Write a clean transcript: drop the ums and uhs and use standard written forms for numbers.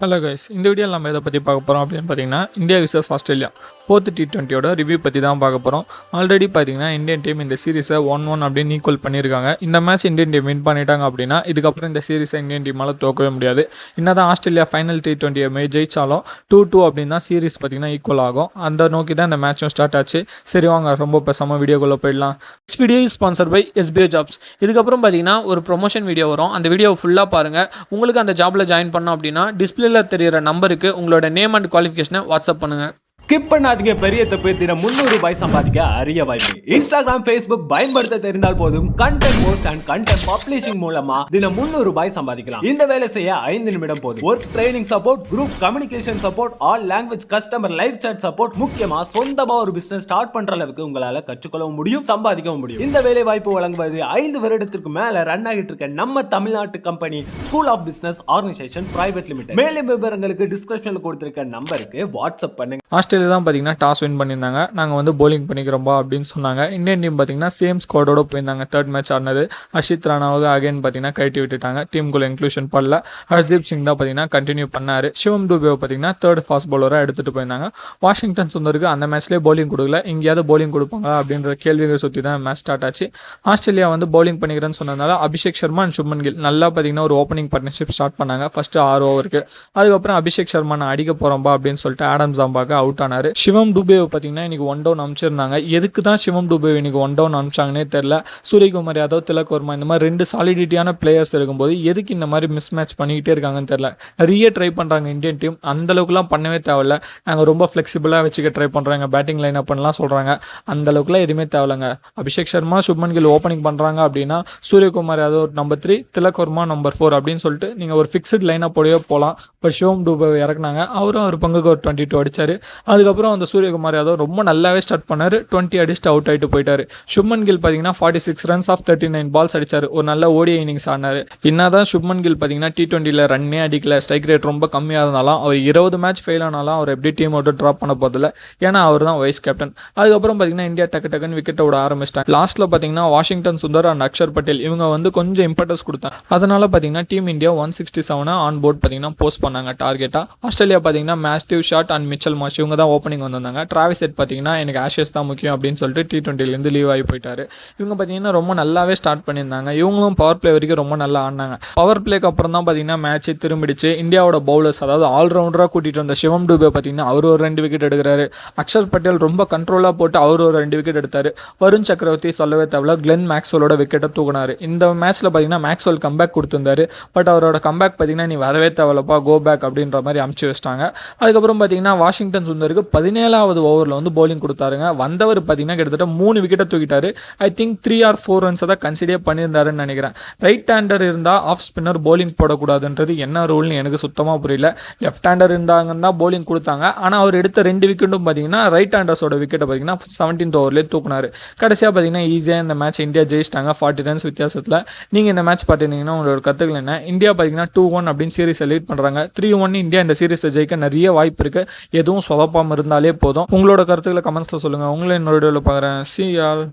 Hello guys, இந்த வீடியோவில் நம்ம எதை பற்றி பார்க்க போகிறோம் அப்படின்னு பார்த்தீங்கன்னா இந்தியா விசஸ் ஆஸ்திரேலியா ஃபோர்த் T20யோட ரிவ்யூ பற்றி தான் பார்க்க போகிறோம். ஆல்ரெடி பார்த்தீங்கன்னா இந்தியன் டீம் இந்த சீரிஸை 1-1 அப்படின்னு ஈக்குவல் பண்ணியிருக்காங்க. இந்த மேட்ச் இந்தியன் டீம் வின் பண்ணிட்டாங்க அப்படின்னா இதுக்கப்புறம் இந்த சீரிஸை இந்தியன் டீமால் தோக்கவே முடியாது. என்னதான் ஆஸ்திரேலியா ஃபைனல் T20 ஜெயிச்சாலும் 2-2 அப்படின்னு தான் சீரிஸ் பார்த்தீங்கன்னா ஈக்குவல் ஆகும். அந்த நோக்கி தான் இந்த மேட்சும் ஸ்டார்ட் ஆச்சு. சரி வாங்க ரொம்ப பேசாமல் வீடியோக்குள்ளே போயிடலாம். This video is sponsored by SBI Jobs. இதுக்கப்புறம் பார்த்தீங்கன்னா ஒரு ப்ரொமோஷன் வீடியோ வரும். அந்த வீடியோ ஃபுல்லாக பாருங்கள். உங்களுக்கு அந்த ஜாபில் ஜாயின் பண்ணோம் அப்படின்னா டிஸ்பிளேல தெரியிற நம்பருக்கு உங்களோட நேம் அண்ட் குவாலிஃபிகேஷனை வாட்ஸ்அப் பண்ணுங்கள். ஸ்கிப் பண்ணாதீங்க. பெரிய தப்பு. தினம் 300 ரூபாய் சம்பாதிக்க அரிய வாய்ப்பு. இன்ஸ்டாகிராம், ஃபேஸ்புக் பயன்படுத்த தெரிந்தால் போதும். Content post and content publishing மூலமா தினம் 300 ரூபாய் சம்பாதிக்கலாம். இந்த வேலை செய்ய 5 நிமிடம் போதும். Work training support, group communication support, all language customer live chat support, முக்கியமா சொந்தமா ஒரு பிசினஸ் ஸ்டார்ட் பண்ற அளவுக்கு உங்களால கற்றுக்கொள்ளவும் முடியும், சம்பாதிக்கவும் முடியும். இந்த வேலை வாய்ப்பு வழங்குவது 5 வருடத்திற்கு மேல ரன் ஆகிட்டு இருக்க நம்ம தமிழ்நாட்டு company school of business organisation private limited. மேலும் விவரங்களுக்கு டிஸ்கிரிப்ஷன்ல கொடுத்திருக்க நம்பருக்கு வாட்ஸ்அப் பண்ணுங்க. ஆஸ்திரேலியா தான் பார்த்தீங்கன்னா டாஸ் வின் பண்ணியிருந்தாங்க. நாங்கள் வந்து bowling பண்ணிக்கிறோம்பா அப்படின்னு சொன்னாங்க. இந்தியன் டீம் பார்த்தீங்கன்னா சேம் ஸ்குவாடோட போயிருந்தாங்க. தேர்ட் மேட்ச் ஆடினது ஹர்ஷித் ராணாவுக்கு அகைன் பார்த்தீங்கன்னா கழட்டி விட்டுட்டாங்க. டீமுக்குள்ள இன்க்ளூஷன் பண்ணல. ஹர்ஷ்தீப் சிங் தான் பார்த்தீங்கன்னா கண்டினியூ பண்ணாரு. சிவம் துபேவை பார்த்தீங்கன்னா தேர்ட் ஃபாஸ்ட் பவுலராக எடுத்துகிட்டு போயிருந்தாங்க. வாஷிங்டன் சுந்தருக்கு அந்த மேட்ச்லேயே bowling கொடுக்கல. எங்கேயாவது bowling கொடுப்பாங்களா அப்படின்ற கேள்விகளை சுற்றி தான் மேட்ச் ஸ்டார்ட் ஆச்சு. ஆஸ்திரேலியா வந்து bowling பண்ணிக்கிறேன்னு சொன்னதுனால அபிஷேக் சர்மா அண்ட் சுப்மன் கில் நல்லா பார்த்தீங்கன்னா ஒரு ஓப்பனிங் பார்ட்னர்ஷிப் ஸ்டார்ட் பண்ணாங்க. ஃபர்ஸ்ட் 6 ஓவருக்கு. அதுக்கப்புறம் அபிஷேக் சர்மா நான் அடிக்க போகிறோம்பா அப்படின்னு சொல்லிட்டு ஆடம் ஜாம்பாக்கு அவுட் ஆனாரு. சிவம் துபேவை பார்த்தீங்கன்னா இன்னைக்கு 1 டவுன் அனுப்பிச்சிருந்தாங்க. எதுக்கு தான் சிவம் துபே இன்னைக்கு 1 டவுன் அனுப்பிச்சாங்கன்னே தெரியல. சூரியகுமார் யாதவ், திலக் வர்மா இந்த மாதிரி 2 சாலிடிட்டியான பிளேயர்ஸ் இருக்கும்போது எதுக்கு இந்த மாதிரி மிஸ் மேட்ச் பண்ணிக்கிட்டே இருக்காங்கன்னு தெரியல. நிறைய ட்ரை பண்ணுறாங்க இந்தியன் டீம். அந்த அளவுக்குலாம் பண்ணவே தேவையில்ல. நாங்கள் ரொம்ப ஃப்ளெக்சிபிளாக வச்சுக்க ட்ரை பண்ணுறாங்க. பேட்டிங் லைன் அப் பண்ணலாம் சொல்கிறாங்க. அந்த அளவுக்குலாம் எதுவுமே தேவையில்லைங்க. அபிஷேக் சர்மா, சுப்மன் கில் ஓப்பனிங் பண்ணுறாங்க அப்படின்னா சூரியகுமார் யாதவ் நம்பர் 3, திலக் வர்மா நம்பர் 4 அப்படின்னு சொல்லிட்டு நீங்கள் ஒரு ஃபிக்ஸ்டு லைன் அப்போடையே போகலாம். பட் சிவம் துபே இறக்குனாங்க. அவரும் ஒரு பங்குக்கு ஒரு 22 அடிச்சாரு. அதுக்கப்புறம் அந்த சூரியகுமார் யாதவ் ரொம்ப நல்லாவே ஸ்டார்ட் பண்ணாரு. 20 அடிச்சுட்டு அவுட் ஆகிட்டு போயிட்டாரு. சுப்மன் கில் பார்த்தீங்கன்னா 46 ரன்ஸ் ஆஃப் 39 பால்ஸ் அடிச்சாரு. ஒரு நல்ல ஓடிஐ இன்னிங்ஸ் ஆனாரு. என்னதான் சுப்மன் கில் பார்த்தீங்கன்னா T20ல ரன்னே அடிக்கல, ஸ்ட்ரைக் ரேட் ரொம்ப கம்மியாக இருந்தாலும் அவர் 20 மேட்ச் ஃபெயில் ஆனாலும் அவர் எப்படி டீம் அவுட் ட்ராப் பண்ண போதில்ல. ஏன்னா அவர் தான் வைஸ் கேப்டன். அதுக்கப்புறம் பார்த்தீங்கன்னா இந்தியா டக்குன்னு விக்கெட்டை விட ஆரம்பிச்சிட்டாங்க. லாஸ்ட்ல பார்த்தீங்கன்னா வாஷிங்டன் சுந்தர் அண்ட் அக்ஷர் பட்டேல் இவங்க வந்து கொஞ்சம் இம்பார்ட்டன்ஸ் கொடுத்தாங்க. அதனால பார்த்தீங்கன்னா டீம் இந்தியா 167 ஆன் போர்ட் பார்த்தீங்கன்னா போஸ்ட் பண்ணாங்க டார்கெட்டா. ஆஸ்திரேலியா பார்த்தீங்கன்னா Matthew Short and Mitchell Marsh இவங்க தான் ஓப்பனிங் வந்தாங்க. டிராவிஸ் ஹெட் பார்த்தீங்கன்னா எனக்கு ஆஷஸ் தான் முக்கியம் அப்படின்னு சொல்லிட்டு T20லேருந்து லீவ் ஆகி போயிட்டாரு. இவங்க பார்த்தீங்கன்னா ரொம்ப நல்லாவே ஸ்டார்ட் பண்ணியிருந்தாங்க. இவங்களும் பவர் பிளே வரைக்கும் ரொம்ப நல்லா ஆடினாங்க. பவர் பிளேக்கு அப்புறம் தான் பார்த்தீங்கன்னா மேட்சை திரும்பிடுச்சு. இந்தியாவோட பவுலர்ஸ் அதாவது ஆல்ரவுண்டராக கூட்டிகிட்டு வந்த சிவம் துபே பார்த்தீங்கன்னா அவர் ஒரு 2 விக்கெட் எடுக்கிறாரு. அக்ஷர் பட்டேல் ரொம்ப கண்ட்ரோலாக போட்டு அவர் ஒரு 2 விக்கெட் எடுத்தார். வருண் சக்கரவர்த்தி சொல்லவே தேவையில்ல, கிளென் மேக்ஸ்வெலோட விக்கெட்டை தூக்கினார். இந்த மேட்ச்சில் பார்த்தீங்கன்னா மேக்ஸ்வெல் கம்பேக் கொடுத்திருந்தாரு. பட் அவரோட கம்பேக் பார்த்தீங்கன்னா நீ வரவே தேவையில்லப்பா, கோ பேக் அப்படின்ற மாதிரி அமுச்சு வச்சிட்டாங்க. அதுக்கப்புறம் பார்த்தீங்கன்னா வாஷிங்டன் சுந்தருக்கு 17வது ஓவரில் வந்து bowling கொடுத்தாருங்க. வந்தவர் பார்த்தீங்கன்னா கிட்டத்தட்ட 3 விக்கெட்டை தூக்கிட்டாரு. ஐ திங்க் 3 or 4 ரன்ஸ் தான் கன்சிடர் பண்ணியிருந்தாருன்னு நினைக்கிறேன். ரைட் ஹேண்டர் இருந்தால் ஆஃப் ஸ்பின்னர் bowling போடக்கூடாதுன்றது என்ன ரூல்னு எனக்கு சுத்தமாக புரியல. லெஃப்ட் ஹேண்டர் இருந்தாங்கன்னா bowling கொடுத்தாங்க. ஆனால் அவர் எடுத்த 2 விக்கெட்டும் பார்த்தீங்கன்னா ரைட் ஹேண்டர்ஸோட விக்கெட்டை பார்த்தீங்கன்னா 17th ஓவர்லேயே தூக்குனாரு. கடைசியாக பார்த்தீங்கன்னா ஈஸியாக இந்த மேட்ச் இந்தியா ஜெயிச்சிட்டாங்க 40 ரன்ஸ் வித்தியாசத்தில். நீங்கள் இந்த மேட்ச் பார்த்துருந்தீங்கன்னா உங்களோட கருத்துக்கள் என்ன? இந்தியா பார்த்தீங்கன்னா 2-1 அப்படின்னு சீரிஸை லீட் பண்ணுறாங்க. 3-1 இந்தியா இந்த சீரிஸை ஜெயிக்க நிறைய வாய்ப்பு இருக்குது. எதுவும் சொதப்பாமல் இருந்தாலே போதும். உங்களோட கருத்துக்களை கமெண்ட்ஸில் சொல்லுங்கள். உங்களை இன்னொரு வீடியோவில் பார்க்குறேன். See y'all.